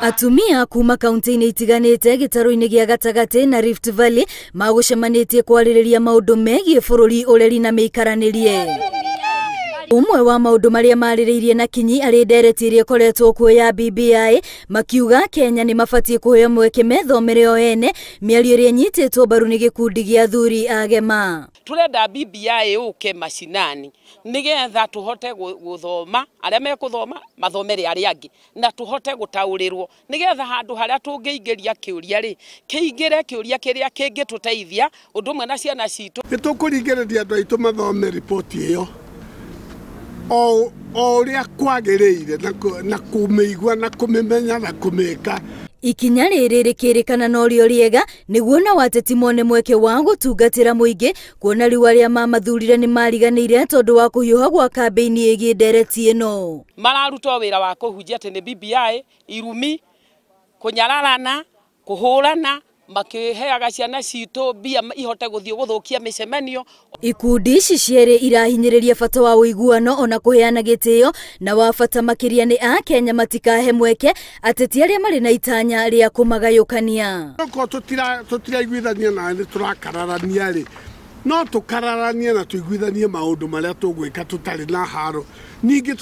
Atumia kuma kaunti-inĩ itiganĩte gĩtarũ-inĩ gĩa gatagatĩ na Rift Valley magũcemanĩtie kwarĩrĩria maũndũ megiĩ bũrũri ũreri na mĩikaranĩrie. Umwe wa maũndũ marĩa marĩrĩirie na kinyi arĩ ndereti ĩrĩa ĩkoretwo kuo ya BBI makiuga Kenya nĩ mabatie kũheo mweke methomere o ene mĩario ĩrĩa nyitĩtwo mbaru nĩ gĩkundi gĩa athuri agema. Turenda BBI ũke macinani nigetha tuhote guthoma arĩa mekuthoma mathomere arĩa angĩ na tuhote gutaũrĩrwo nigetha handũ harĩa tũngĩingĩria kĩũria rĩ kĩingĩre kĩũria kĩrĩa kĩngĩtũteithia ũndũ ũmwe na ciana citũ. Nĩtũkũringĩrĩria andũ aitũ mathome ripoti ĩyo o ũrĩa kwagĩrĩire na kũmĩigua na kũmĩmenya na kũmĩka. Ikinya rĩrĩ rĩkĩrĩkana na ũrĩo rĩega nĩguo na wateti mone mweke wa gũtungatĩra mũingĩ kuona rĩu arĩa mamathurire nĩ mariganĩire tondũ wa kũhiũha gwa kambĩini ĩgiĩ ndereti ĩno. Mararuta wĩra wa kũhunjia atĩ nĩ BBI irumi kũnyararana kũhũrana makĩheaga ciana citũ mbia ihote gũthiĩ gũthũkia mĩcemanio. Ikundi ici cierĩ irahinyĩrĩria bata wa ũiguano ona kũheana gĩtĩo na wa bata makĩria nĩ a Kenya matikahe mweke ateti arĩa marĩ na itanya rĩa kũmagayũkania. Tũtiraiguithania na nĩ tũrakararania rĩ no tũkararanie na tũiguithanie maũndũ marĩa tũgwĩka tũtarĩ na haro ningĩ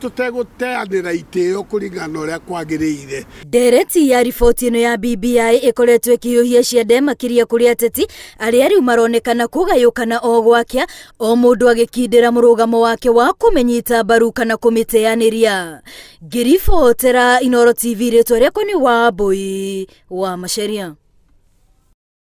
tũtegũteanĩra itĩo kũringana ũrĩa kwagĩrĩire. Ndereti ya riboti ĩno ya BBI ĩkoretwo ĩkĩhiũhia ciande makĩria kũrĩ ateti arĩa rĩu maronekana kũgayũkana o gwakĩa o mũndũ agĩkindĩra mũrũgamo wake wa kũmĩnyita mbaru kana kũmĩteanĩria. Ngĩribotera Inooro TV rĩtwa rĩakwa nĩ Wambui wa Macharia.